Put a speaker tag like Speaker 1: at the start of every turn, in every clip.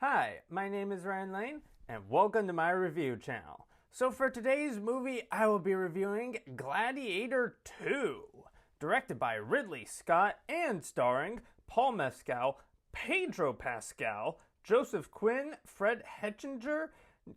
Speaker 1: Hi, my name is Ryan Lane, and welcome to my review channel. So for today's movie, I will be reviewing Gladiator II, directed by Ridley Scott and starring Paul Mescal, Pedro Pascal, Joseph Quinn, Fred Hechinger,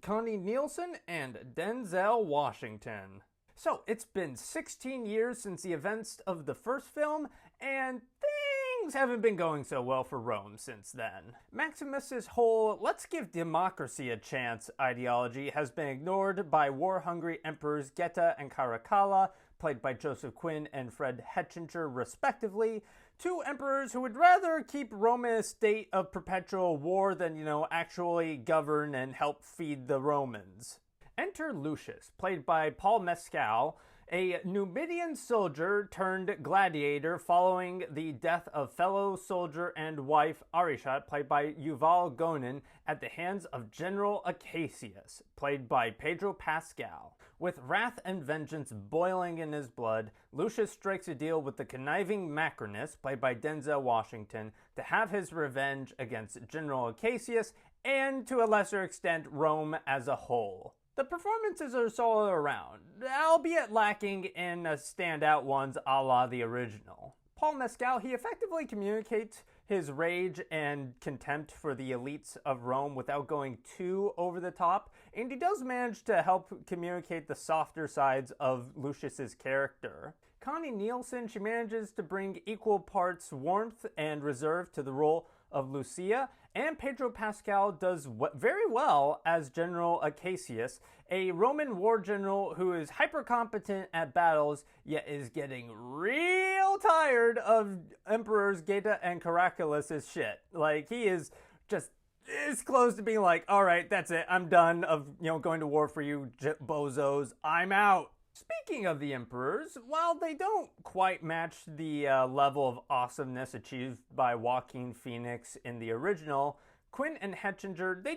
Speaker 1: Connie Nielsen, and Denzel Washington. So it's been 16 years since the events of the first film, and things haven't been going so well for Rome since then. Maximus's whole "let's give democracy a chance" ideology has been ignored by war-hungry emperors Geta and Caracalla, played by Joseph Quinn and Fred Hechinger respectively, two emperors who would rather keep Rome in a state of perpetual war than, actually govern and help feed the Romans. Enter Lucius, played by Paul Mescal, a Numidian soldier turned gladiator following the death of fellow soldier and wife Arishat, played by Yuval Gonin, at the hands of General Acacius, played by Pedro Pascal. With wrath and vengeance boiling in his blood, Lucius strikes a deal with the conniving Macrinus, played by Denzel Washington, to have his revenge against General Acacius and, to a lesser extent, Rome as a whole. The performances are solid around, albeit lacking in standout ones a la the original. Paul Mescal, he effectively communicates his rage and contempt for the elites of Rome without going too over the top, and he does manage to help communicate the softer sides of Lucius's character. Connie Nielsen, she manages to bring equal parts warmth and reserve to the role of Lucia, and Pedro Pascal does very well as General Acacius, a Roman war general who is hyper-competent at battles, yet is getting real tired of Emperors Geta and Caracallus's shit. Like, he is just this close to being like, alright, that's it, I'm done of, going to war for you bozos, I'm out. Speaking of the emperors, while they don't quite match the level of awesomeness achieved by Joaquin Phoenix in the original, Quinn and Hechinger, they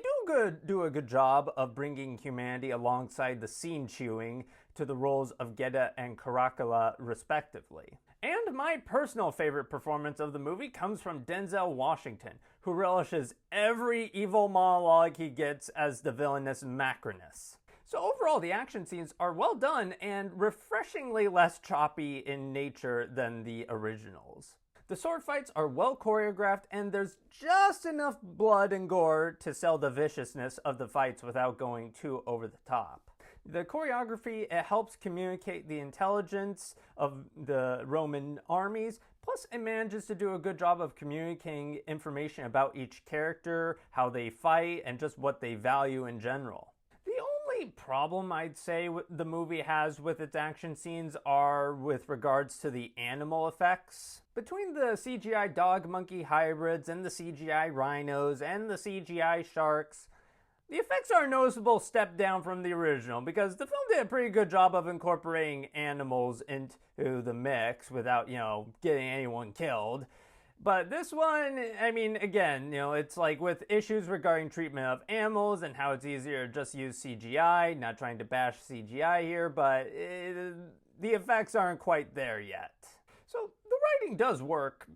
Speaker 1: do a good job of bringing humanity alongside the scene chewing to the roles of Geta and Caracalla respectively. And my personal favorite performance of the movie comes from Denzel Washington, who relishes every evil monologue he gets as the villainous Macrinus. So overall, the action scenes are well done and refreshingly less choppy in nature than the originals. The sword fights are well choreographed, and there's just enough blood and gore to sell the viciousness of the fights without going too over the top. The choreography, it helps communicate the intelligence of the Roman armies, plus it manages to do a good job of communicating information about each character, how they fight, and just what they value in general. Problem I'd say the movie has with its action scenes are with regards to the animal effects. Between the CGI dog-monkey hybrids and the CGI rhinos and the CGI sharks, the effects are a noticeable step down from the original because the film did a pretty good job of incorporating animals into the mix without, getting anyone killed. But this one, again, it's like with issues regarding treatment of animals and how it's easier to just use CGI, not trying to bash CGI here, but the effects aren't quite there yet. So the writing does work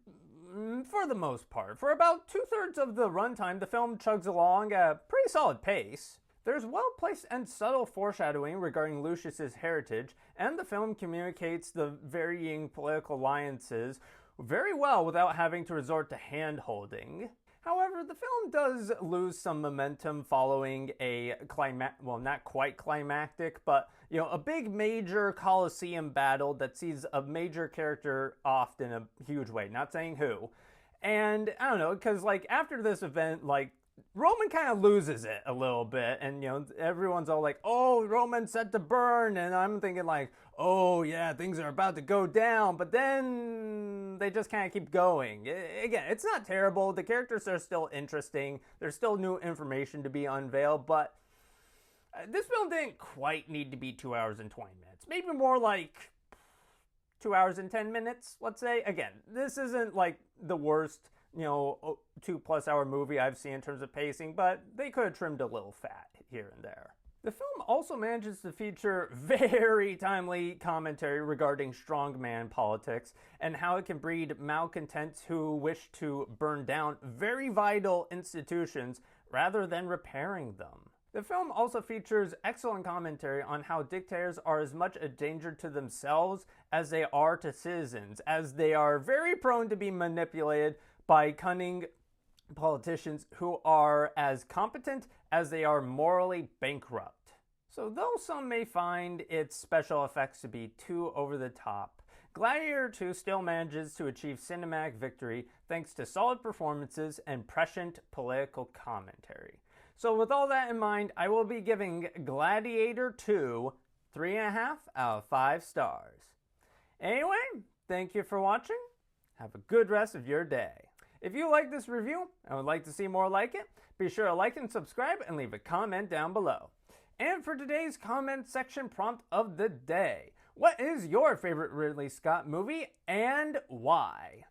Speaker 1: for the most part. For about 2/3 of the runtime, the film chugs along at a pretty solid pace. There's well-placed and subtle foreshadowing regarding Lucius's heritage, and the film communicates the varying political alliances very well without having to resort to hand-holding. However, the film does lose some momentum following a not quite climactic, but a big major Colosseum battle that sees a major character off in a huge way. Not saying who. And I don't know, because after this event, Roman kind of loses it a little bit, and everyone's all like, oh, Roman's set to burn, and I'm thinking oh yeah, things are about to go down, but then they just kind of keep going. Again, it's not terrible, the characters are still interesting, there's still new information to be unveiled, but this film didn't quite need to be 2 hours and 20 minutes, maybe more like 2 hours and 10 minutes, let's say. Again, this isn't the worst 2+ hour movie I've seen in terms of pacing, but they could have trimmed a little fat here and there. The film also manages to feature very timely commentary regarding strongman politics and how it can breed malcontents who wish to burn down very vital institutions rather than repairing them. The film also features excellent commentary on how dictators are as much a danger to themselves as they are to citizens, as they are very prone to be manipulated by cunning politicians who are as competent as they are morally bankrupt. So though some may find its special effects to be too over the top, Gladiator II still manages to achieve cinematic victory thanks to solid performances and prescient political commentary. So with all that in mind, I will be giving Gladiator II 3.5 out of 5 stars. Anyway, thank you for watching. Have a good rest of your day. If you like this review and would like to see more like it, be sure to like and subscribe and leave a comment down below. And for today's comment section prompt of the day, what is your favorite Ridley Scott movie and why?